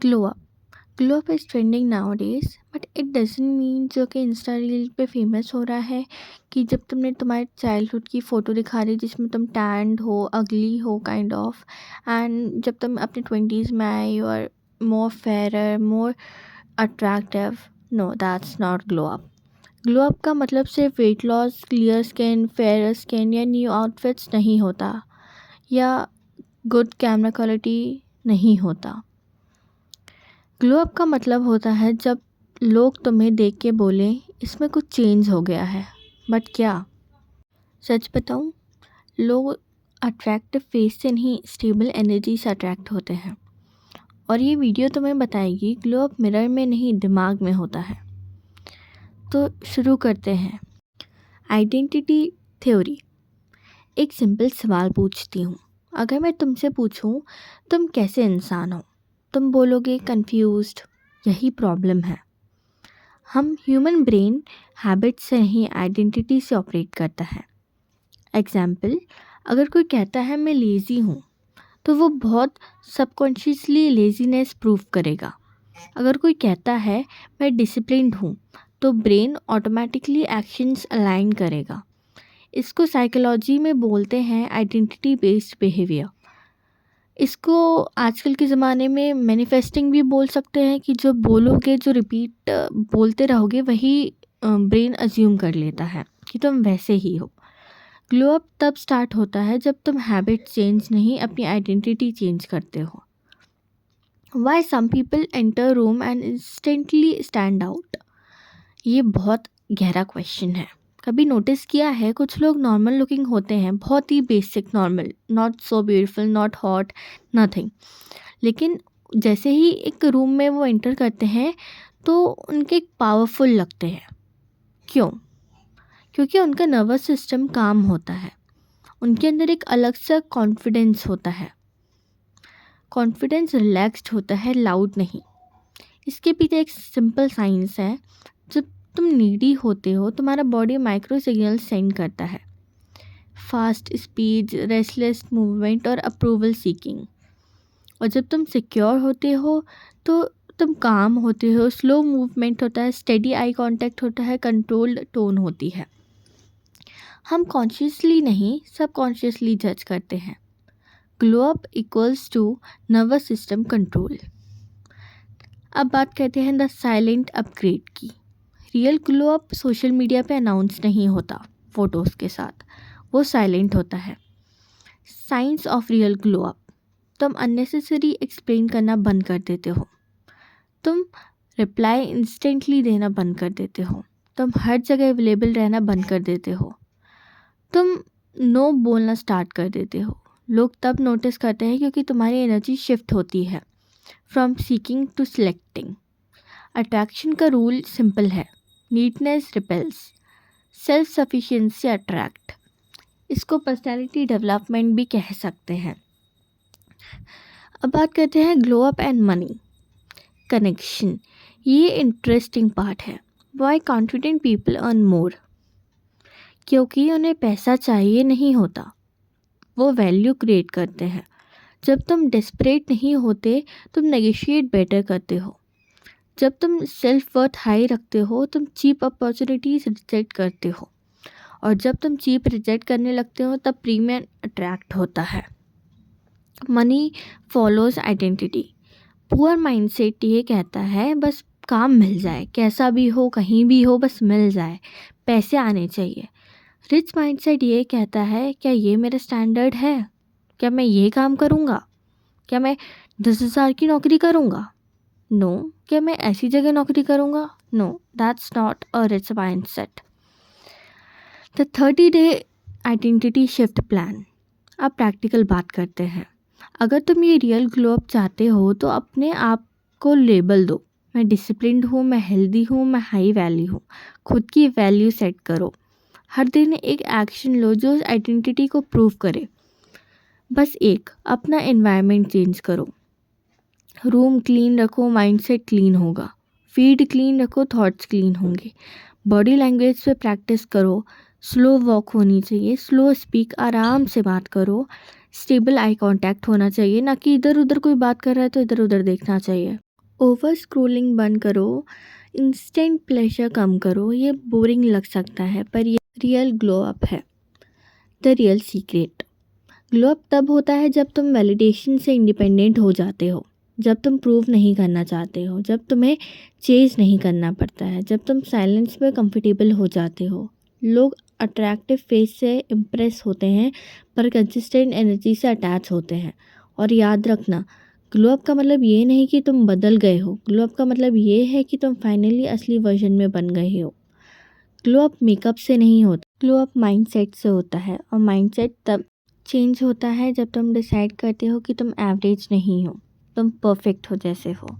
Glow up. Glow up is trending nowadays but it doesn't mean जो कि Insta reel पे famous हो रहा है कि जब तुमने तुम्हारे चाइल्डहुड की फ़ोटो दिखा रही जिसमें तुम टैन्ड हो, अगली हो काइंड ऑफ, एंड जब तुम अपने 20s में आए you are more fairer, more attractive. No, that's not glow up. Glow up का मतलब सिर्फ weight loss, clear skin, fair skin या न्यू आउटफिट्स नहीं होता, या गुड कैमरा क्वालिटी नहीं होता। ग्लो अप का मतलब होता है जब लोग तुम्हें देख के बोले इसमें कुछ चेंज हो गया है। बट क्या? सच बताऊं, लोग अट्रैक्टिव फेस से नहीं, स्टेबल एनर्जी से अट्रैक्ट होते हैं। और ये वीडियो तुम्हें बताएगी ग्लो अप मिरर में नहीं, दिमाग में होता है। तो शुरू करते हैं। Identity theory. एक सिंपल सवाल पूछती हूँ, अगर मैं तुमसे पूछूं तुम कैसे इंसान हो, तुम बोलोगे कंफ्यूज्ड। यही प्रॉब्लम है। हम ह्यूमन ब्रेन हैबिट से नहीं, आइडेंटिटी से ऑपरेट करता है। एग्जाम्पल, अगर कोई कहता है मैं लेज़ी हूँ तो वो बहुत सबकॉन्शियसली लेज़ीनेस प्रूव करेगा। अगर कोई कहता है मैं डिसिप्लिन्ड हूँ तो ब्रेन ऑटोमेटिकली एक्शंस अलाइन करेगा। इसको साइकोलॉजी में बोलते हैं आइडेंटिटी बेस्ड बिहेवियर। इसको आजकल के ज़माने में मैनिफेस्टिंग भी बोल सकते हैं कि जो बोलोगे, जो रिपीट बोलते रहोगे वही ब्रेन अज्यूम कर लेता है कि तुम वैसे ही हो। ग्लो अप तब स्टार्ट होता है जब तुम हैबिट चेंज नहीं, अपनी आइडेंटिटी चेंज करते हो। Why some people enter room and instantly stand out. ये बहुत गहरा क्वेश्चन है। कभी नोटिस किया है कुछ लोग नॉर्मल लुकिंग होते हैं, बहुत ही basic normal, not so beautiful, not hot, nothing, लेकिन जैसे ही एक रूम में वो एंटर करते हैं तो उनके पावरफुल लगते हैं। क्यों? क्योंकि उनका नर्वस सिस्टम काम होता है, उनके अंदर एक अलग सा कॉन्फिडेंस होता है। कॉन्फिडेंस रिलैक्स्ड होता है, लाउड नहीं। इसके पीछे एक सिंपल साइंस है। जब तुम नीडी होते हो तुम्हारा बॉडी माइक्रो सिग्नल सेंड करता है, फास्ट स्पीड, रेस्टलेस मूवमेंट और अप्रूवल सीकिंग। और जब तुम सिक्योर होते हो तो तुम काम होते हो, स्लो मूवमेंट होता है, स्टेडी आई कांटेक्ट होता है, कंट्रोल्ड टोन होती है। हम कॉन्शियसली नहीं, सबकॉन्शियसली जज करते हैं। Glow up equals to nervous system control. अब बात करते हैं द साइलेंट अपग्रेड की। Real glow up social media पे अनाउंस नहीं होता फोटोज़ के साथ, वो साइलेंट होता है। Science of real glow up. तुम अननेसेसरी एक्सप्लेन करना बंद कर देते हो, तुम रिप्लाई इंस्टेंटली देना बंद कर देते हो, तुम हर जगह अवेलेबल रहना बंद कर देते हो, तुम नो बोलना स्टार्ट कर देते हो। लोग तब नोटिस करते हैं क्योंकि तुम्हारी एनर्जी शिफ्ट होती है from seeking to selecting. Attraction का रूल सिंपल है, neediness repels, self sufficiency attract. इसको पर्सनैलिटी डेवलपमेंट भी कह सकते हैं। अब बात करते हैं glow up and money connection. ये इंटरेस्टिंग पार्ट है। Why confident people earn more. क्योंकि उन्हें पैसा चाहिए नहीं होता, वो वैल्यू क्रिएट करते हैं। जब तुम डेस्परेट नहीं होते तुम नेगोशिएट बेटर करते हो। जब तुम सेल्फ वर्थ हाई रखते हो तुम चीप अपॉर्चुनिटीज रिजेक्ट करते हो। और जब तुम चीप रिजेक्ट करने लगते हो तब प्रीमियम अट्रैक्ट होता है। Money follows identity. Poor mindset ये कहता है बस काम मिल जाए, कैसा भी हो, कहीं भी हो, बस मिल जाए, पैसे आने चाहिए। रिच माइंडसेट ये कहता है क्या ये मेरा स्टैंडर्ड है, क्या मैं ये काम करूँगा, क्या मैं 10,000 की नौकरी करूँगा, नो, क्या मैं ऐसी जगह नौकरी करूँगा, no, that's not a rich mindset. The 30-day identity shift plan. अब प्रैक्टिकल बात करते हैं। अगर तुम ये रियल ग्लो अप चाहते हो तो अपने आप को लेबल दो, मैं डिसिप्लिन्ड हूँ, मैं हेल्दी हूँ, मैं हाई वैल्यू हूँ। खुद की वैल्यू सेट करो। हर दिन एक एक्शन लो जो उस आइडेंटिटी को प्रूव करे। बस एक, अपना एनवायरनमेंट चेंज करो। रूम क्लीन रखो, माइंडसेट क्लीन होगा। फीड क्लीन रखो, थॉट्स क्लीन होंगे। बॉडी लैंग्वेज पे प्रैक्टिस करो। स्लो वॉक होनी चाहिए, स्लो स्पीक, आराम से बात करो। स्टेबल आई कांटेक्ट होना चाहिए, ना कि इधर उधर कोई बात कर रहा है तो इधर उधर देखना चाहिए। ओवर स्क्रोलिंग बंद करो, इंस्टेंट प्लेजर कम करो। ये बोरिंग लग सकता है पर ये रियल ग्लो अप है। The real secret. Glow up तब होता है जब तुम वैलिडेशन से इंडिपेंडेंट हो जाते हो, जब तुम प्रूव नहीं करना चाहते हो, जब तुम्हें चेज नहीं करना पड़ता है, जब तुम साइलेंस में कंफर्टेबल हो जाते हो। लोग अट्रैक्टिव फेस से इम्प्रेस होते हैं पर कंसिस्टेंट एनर्जी से अटैच होते हैं। और याद रखना, ग्लो अप का मतलब ये नहीं कि तुम बदल गए हो, ग्लो अप का मतलब ये है कि तुम फाइनली असली वर्जन में बन गए हो। ग्लो अप मेकअप से नहीं होता, ग्लो अप माइंडसेट से होता है। और माइंडसेट तब चेंज होता है जब तुम डिसाइड करते हो कि तुम एवरेज नहीं हो, तुम परफेक्ट हो जैसे हो।